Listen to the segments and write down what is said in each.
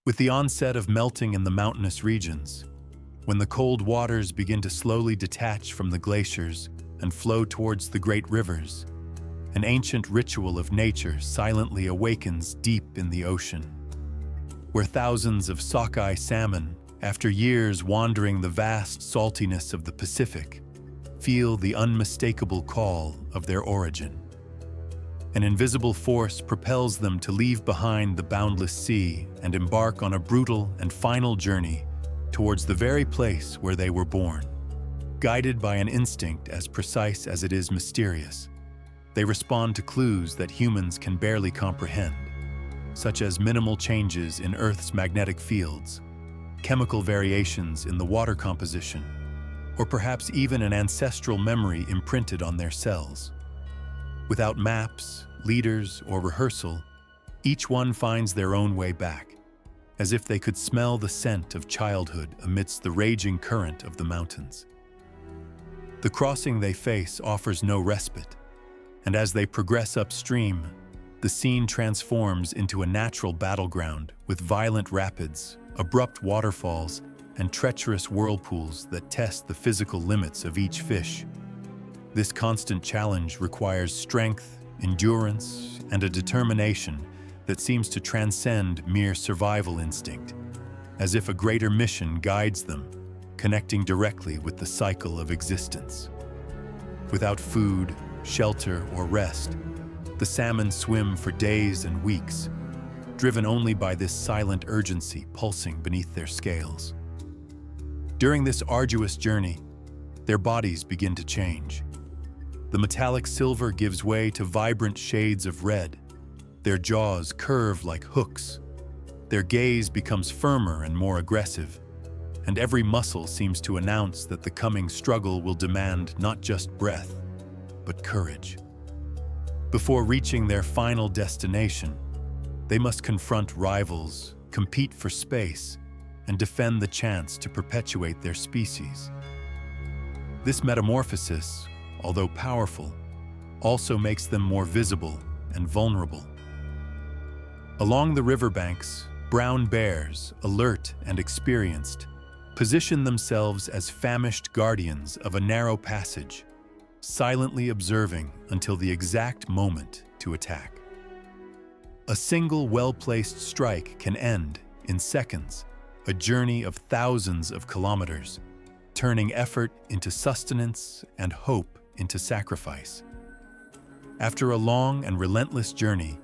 With the onset of melting in the mountainous regions, when the cold waters begin to slowly detach from the glaciers and flow towards the great rivers, an ancient ritual of nature silently awakens deep in the ocean, where thousands of sockeye salmon, after years wandering the vast saltiness of the Pacific, feel the unmistakable call of their origin. An invisible force propels them to leave behind the boundless sea and embark on a brutal and final journey towards the very place where they were born. Guided by an instinct as precise as it is mysterious, they respond to clues that humans can barely comprehend, such as minimal changes in Earth's magnetic fields, chemical variations in the water composition, or perhaps even an ancestral memory imprinted on their cells. Without maps, leaders, or rehearsal, each one finds their own way back, as if they could smell the scent of childhood amidst the raging current of the mountains. The crossing they face offers no respite, and as they progress upstream, the scene transforms into a natural battleground with violent rapids, abrupt waterfalls, and treacherous whirlpools that test the physical limits of each fish. This constant challenge requires strength, endurance, and a determination that seems to transcend mere survival instinct, as if a greater mission guides them, connecting directly with the cycle of existence. Without food, shelter, or rest, the salmon swim for days and weeks, driven only by this silent urgency pulsing beneath their scales. During this arduous journey, their bodies begin to change. The metallic silver gives way to vibrant shades of red. Their jaws curve like hooks. Their gaze becomes firmer and more aggressive, and every muscle seems to announce that the coming struggle will demand not just breath, but courage. Before reaching their final destination, they must confront rivals, compete for space, and defend the chance to perpetuate their species. This metamorphosis, although powerful, also makes them more visible and vulnerable. Along the riverbanks, brown bears, alert and experienced, position themselves as famished guardians of a narrow passage, silently observing until the exact moment to attack. A single well-placed strike can end, in seconds, a journey of thousands of kilometers, turning effort into sustenance and hope into sacrifice. After a long and relentless journey,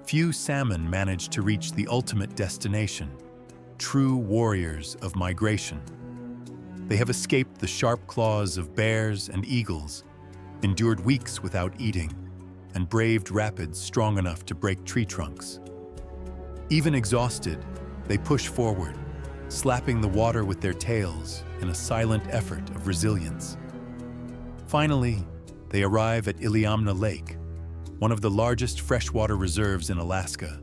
few salmon manage to reach the ultimate destination, true warriors of migration. They have escaped the sharp claws of bears and eagles, endured weeks without eating, and braved rapids strong enough to break tree trunks. Even exhausted, they push forward, slapping the water with their tails in a silent effort of resilience. Finally, they arrive at Iliamna Lake, one of the largest freshwater reserves in Alaska,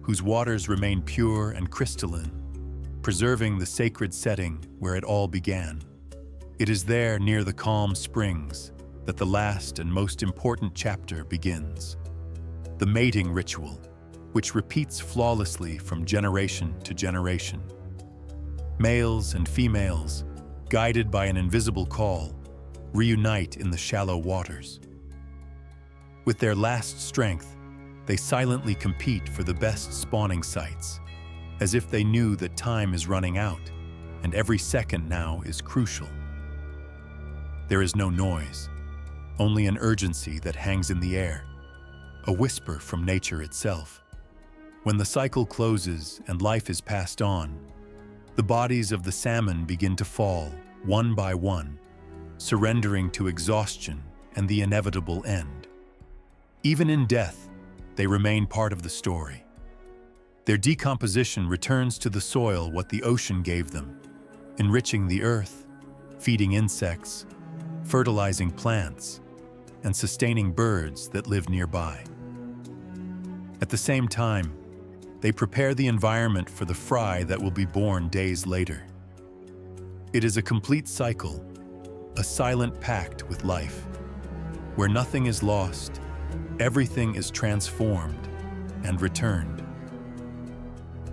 whose waters remain pure and crystalline, preserving the sacred setting where it all began. It is there, near the calm springs, that the last and most important chapter begins. The mating ritual, which repeats flawlessly from generation to generation. Males and females, guided by an invisible call, reunite in the shallow waters. With their last strength, they silently compete for the best spawning sites, as if they knew that time is running out, and every second now is crucial. There is no noise, only an urgency that hangs in the air, a whisper from nature itself. When the cycle closes and life is passed on, the bodies of the salmon begin to fall, one by one, surrendering to exhaustion and the inevitable end. Even in death, they remain part of the story. Their decomposition returns to the soil what the ocean gave them, enriching the earth, feeding insects, fertilizing plants, and sustaining birds that live nearby. At the same time, they prepare the environment for the fry that will be born days later. It is a complete cycle, a silent pact with life, where nothing is lost, everything is transformed and returned.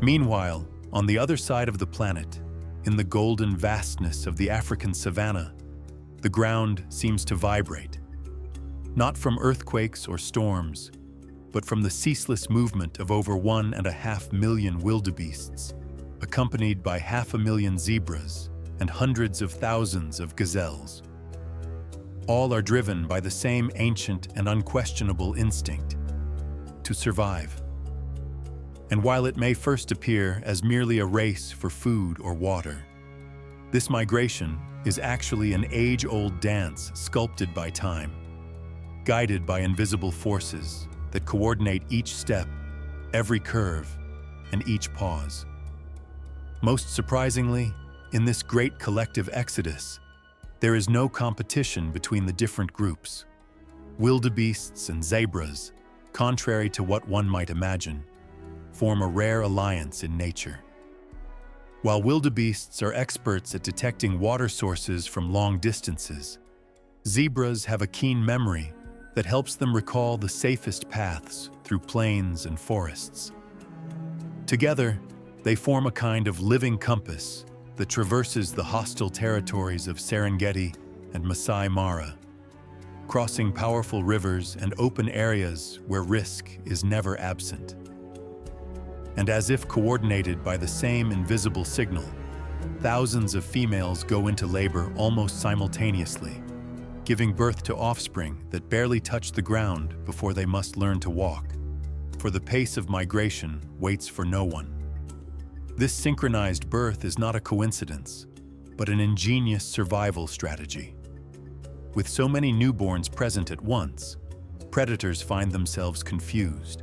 Meanwhile, On the other side of the planet, in the golden vastness of the African savanna, the ground seems to vibrate, not from earthquakes or storms, but from the ceaseless movement of over 1.5 million wildebeests, accompanied by 500,000 zebras and hundreds of thousands of gazelles. All are driven by the same ancient and unquestionable instinct: to survive. And while it may first appear as merely a race for food or water, this migration is actually an age-old dance sculpted by time, guided by invisible forces that coordinate each step, every curve, and each pause. Most surprisingly, in this great collective exodus, there is no competition between the different groups. Wildebeests and zebras, contrary to what one might imagine, form a rare alliance in nature. While wildebeests are experts at detecting water sources from long distances, zebras have a keen memory that helps them recall the safest paths through plains and forests. Together, they form a kind of living compass that traverses the hostile territories of Serengeti and Masai Mara, crossing powerful rivers and open areas where risk is never absent. And as if coordinated by the same invisible signal, thousands of females go into labor almost simultaneously, giving birth to offspring that barely touch the ground before they must learn to walk, for the pace of migration waits for no one. This synchronized birth is not a coincidence, but an ingenious survival strategy. With so many newborns present at once, predators find themselves confused,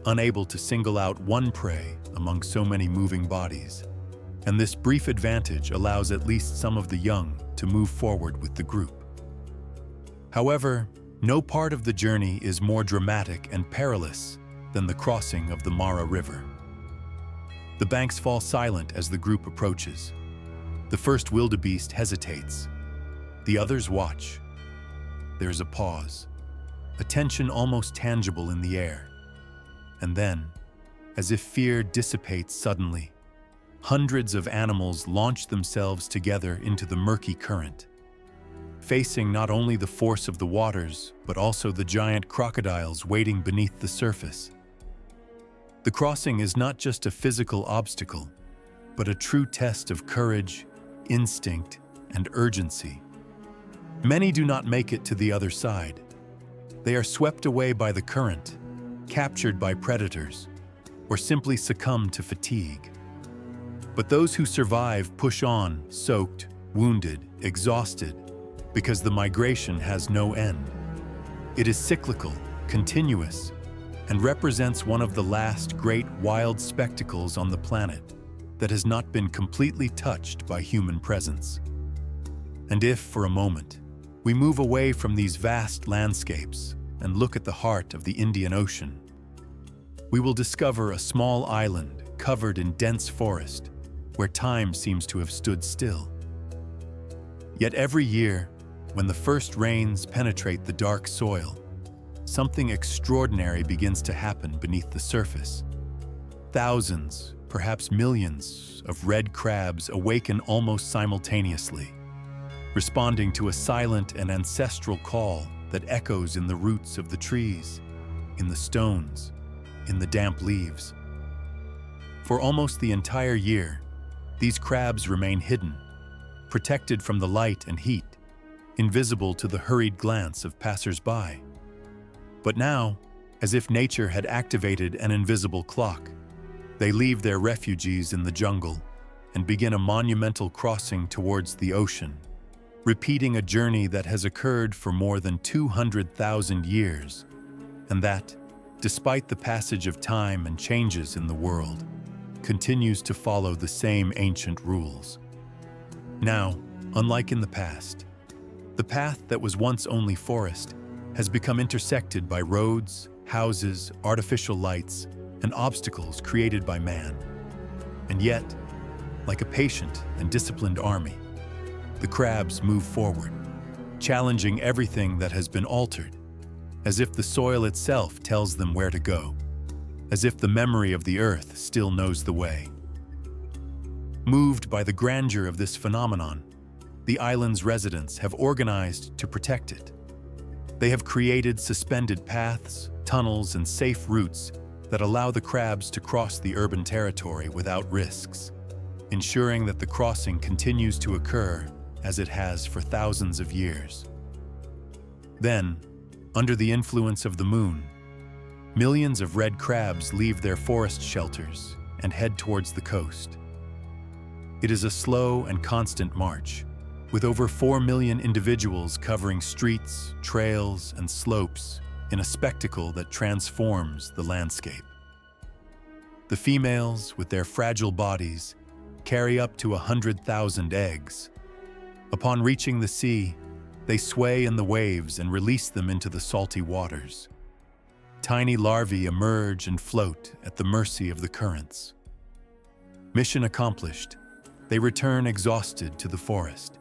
unable to single out one prey among so many moving bodies. And this brief advantage allows at least some of the young to move forward with the group. However, no part of the journey is more dramatic and perilous than the crossing of the Mara River. The banks fall silent as the group approaches. The first wildebeest hesitates. The others watch. There's a pause, a tension almost tangible in the air. And then, as if fear dissipates suddenly, hundreds of animals launch themselves together into the murky current, facing not only the force of the waters, but also the giant crocodiles waiting beneath the surface. The crossing is not just a physical obstacle, but a true test of courage, instinct, and urgency. Many do not make it to the other side. They are swept away by the current, captured by predators, or simply succumb to fatigue. But those who survive push on, soaked, wounded, exhausted, because the migration has no end. It is cyclical, continuous, and represents one of the last great wild spectacles on the planet that has not been completely touched by human presence. And if, for a moment, we move away from these vast landscapes and look at the heart of the Indian Ocean, we will discover a small island covered in dense forest where time seems to have stood still. Yet every year, when the first rains penetrate the dark soil, something extraordinary begins to happen beneath the surface. Thousands, perhaps millions, of red crabs awaken almost simultaneously, responding to a silent and ancestral call that echoes in the roots of the trees, in the stones, in the damp leaves. For almost the entire year, these crabs remain hidden, protected from the light and heat, invisible to the hurried glance of passers-by. But now, as if nature had activated an invisible clock, they leave their refuges in the jungle and begin a monumental crossing towards the ocean, repeating a journey that has occurred for more than 200,000 years, and that, despite the passage of time and changes in the world, continues to follow the same ancient rules. Now, unlike in the past, the path that was once only forest has become intersected by roads, houses, artificial lights, and obstacles created by man. And yet, like a patient and disciplined army, the crabs move forward, challenging everything that has been altered, as if the soil itself tells them where to go, as if the memory of the earth still knows the way. Moved by the grandeur of this phenomenon, the island's residents have organized to protect it. They have created suspended paths, tunnels, and safe routes that allow the crabs to cross the urban territory without risks, ensuring that the crossing continues to occur as it has for thousands of years. Then, under the influence of the moon, millions of red crabs leave their forest shelters and head towards the coast. It is a slow and constant march, with over 4 million individuals covering streets, trails, and slopes in a spectacle that transforms the landscape. The females, with their fragile bodies, carry up to 100,000 eggs. Upon reaching the sea, they sway in the waves and release them into the salty waters. Tiny larvae emerge and float at the mercy of the currents. Mission accomplished, they return exhausted to the forest.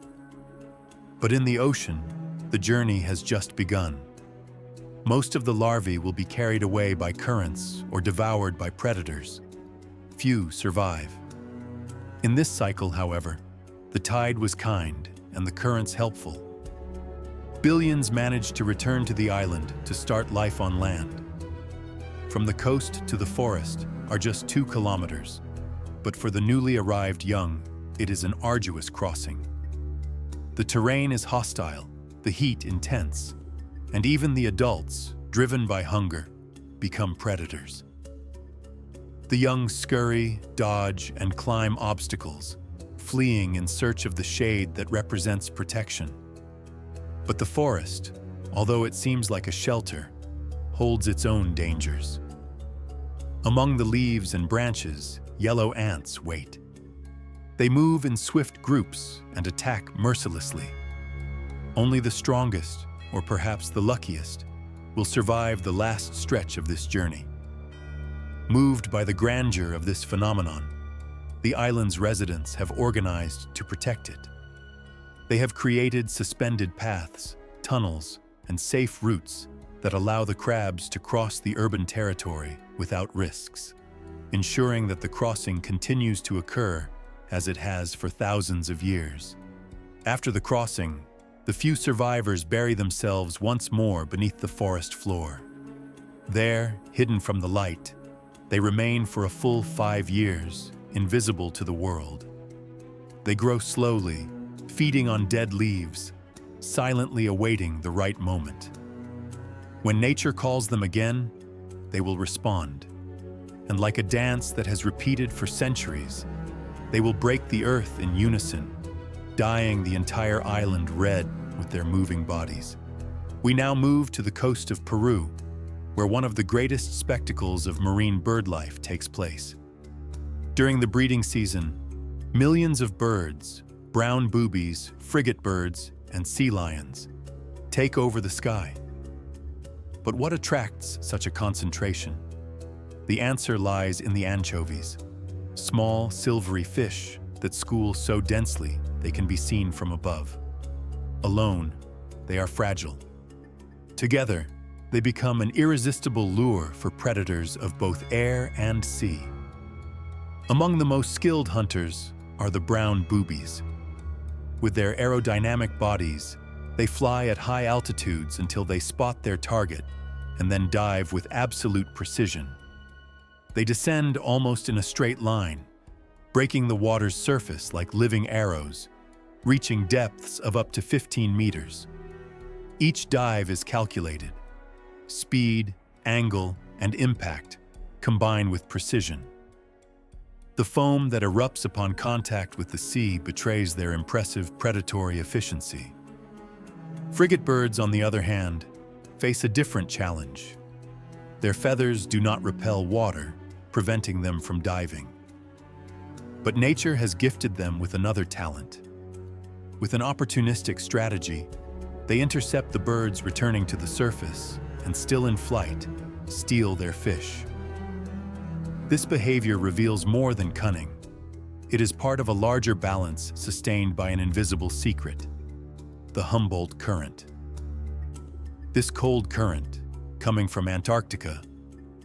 But in the ocean, the journey has just begun. Most of the larvae will be carried away by currents or devoured by predators. Few survive. In this cycle, however, the tide was kind and the currents helpful. Billions managed to return to the island to start life on land. From the coast to the forest are just 2 kilometers, but for the newly arrived young, it is an arduous crossing. The terrain is hostile, the heat intense, and even the adults, driven by hunger, become predators. The young scurry, dodge, and climb obstacles, fleeing in search of the shade that represents protection. But the forest, although it seems like a shelter, holds its own dangers. Among the leaves and branches, yellow ants wait. They move in swift groups and attack mercilessly. Only the strongest, or perhaps the luckiest, will survive the last stretch of this journey. Moved by the grandeur of this phenomenon, the island's residents have organized to protect it. They have created suspended paths, tunnels, and safe routes that allow the crabs to cross the urban territory without risks, ensuring that the crossing continues to occur as it has for thousands of years. After the crossing, the few survivors bury themselves once more beneath the forest floor. There, hidden from the light, they remain for a full 5 years, invisible to the world. They grow slowly, feeding on dead leaves, silently awaiting the right moment. When nature calls them again, they will respond. And like a dance that has repeated for centuries, they will break the earth in unison, dyeing the entire island red with their moving bodies. We now move to the coast of Peru, where one of the greatest spectacles of marine bird life takes place. During the breeding season, millions of birds, brown boobies, frigate birds, and sea lions, take over the sky. But what attracts such a concentration? The answer lies in the anchovies, small, silvery fish that school so densely they can be seen from above. Alone, they are fragile. Together, they become an irresistible lure for predators of both air and sea. Among the most skilled hunters are the brown boobies. With their aerodynamic bodies, they fly at high altitudes until they spot their target and then dive with absolute precision. They descend almost in a straight line, breaking the water's surface like living arrows, reaching depths of up to 15 meters. Each dive is calculated. Speed, angle, and impact combine with precision. The foam that erupts upon contact with the sea betrays their impressive predatory efficiency. Frigate birds, on the other hand, face a different challenge. Their feathers do not repel water, preventing them from diving. But nature has gifted them with another talent. With an opportunistic strategy, they intercept the birds returning to the surface and, still in flight, steal their fish. This behavior reveals more than cunning. It is part of a larger balance sustained by an invisible secret: the Humboldt Current. This cold current, coming from Antarctica,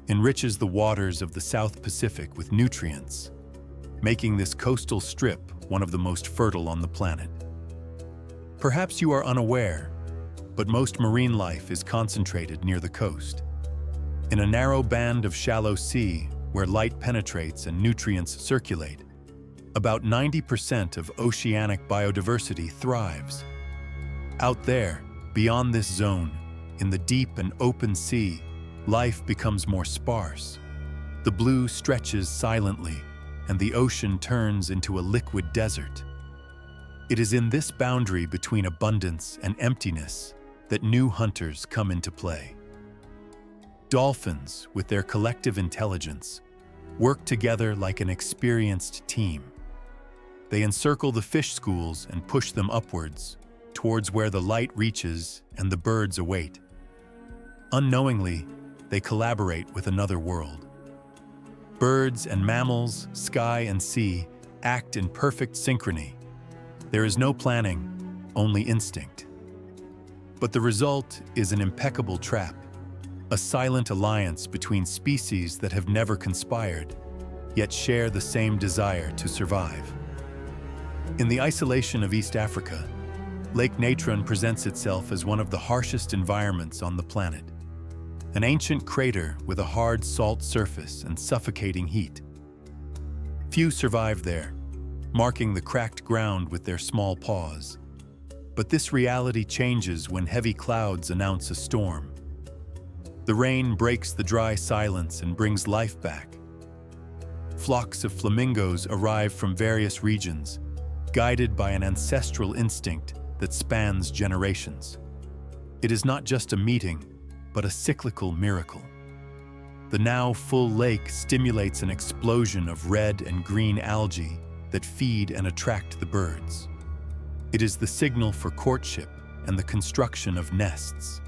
enriches the waters of the South Pacific with nutrients. making this coastal strip one of the most fertile on the planet. Perhaps you are unaware, but most marine life is concentrated near the coast. In a narrow band of shallow sea where light penetrates and nutrients circulate, about 90% of oceanic biodiversity thrives. Out there, beyond this zone, in the deep and open sea, life becomes more sparse. The blue stretches silently, and the ocean turns into a liquid desert. It is in this boundary between abundance and emptiness that new hunters come into play. Dolphins, with their collective intelligence, work together like an experienced team. They encircle the fish schools and push them upwards, towards where the light reaches and the birds await. Unknowingly, they collaborate with another world. Birds and mammals, sky and sea, act in perfect synchrony. There is no planning, only instinct. But the result is an impeccable trap, a silent alliance between species that have never conspired, yet share the same desire to survive. In the isolation of East Africa, Lake Natron presents itself as one of the harshest environments on the planet. An ancient crater with a hard salt surface and suffocating heat. Few survive there, marking the cracked ground with their small paws. But this reality changes when heavy clouds announce a storm. The rain breaks the dry silence and brings life back. Flocks of flamingos arrive from various regions, guided by an ancestral instinct that spans generations. It is not just a meeting, but a cyclical miracle. The now full lake stimulates an explosion of red and green algae that feed and attract the birds. It is the signal for courtship and the construction of nests,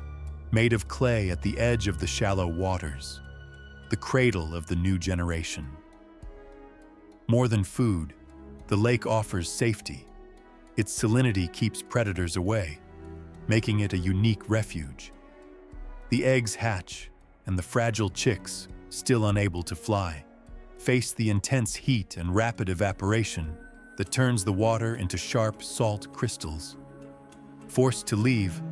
made of clay at the edge of the shallow waters, the cradle of the new generation. More than food, the lake offers safety. Its salinity keeps predators away, making it a unique refuge. The eggs hatch, and the fragile chicks, still unable to fly, face the intense heat and rapid evaporation that turns the water into sharp salt crystals. Forced to leave,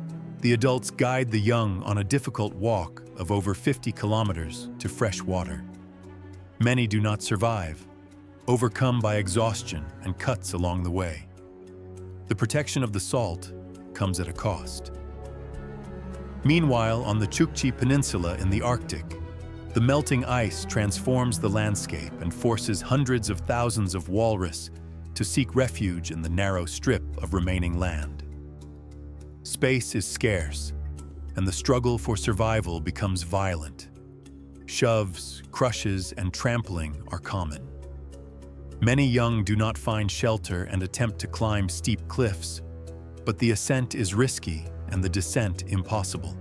the adults guide the young on a difficult walk of over 50 kilometers to fresh water. Many do not survive, overcome by exhaustion and cuts along the way. The protection of the salt comes at a cost. Meanwhile, on the Chukchi Peninsula in the Arctic, the melting ice transforms the landscape and forces hundreds of thousands of walrus to seek refuge in the narrow strip of remaining land. Space is scarce, and the struggle for survival becomes violent. Shoves, crushes, and trampling are common. Many young do not find shelter and attempt to climb steep cliffs, but the ascent is risky and the descent impossible.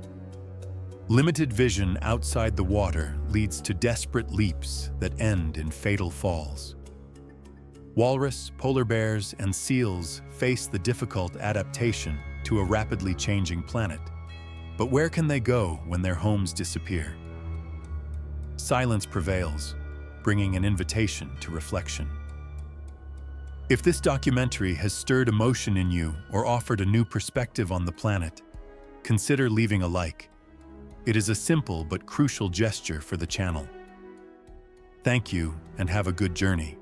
Limited vision outside the water leads to desperate leaps that end in fatal falls. Walrus, polar bears, and seals face the difficult adaptation to a rapidly changing planet. But where can they go when their homes disappear? Silence prevails, bringing an invitation to reflection. If this documentary has stirred emotion in you or offered a new perspective on the planet, consider leaving a like. It is a simple but crucial gesture for the channel. Thank you, and have a good journey.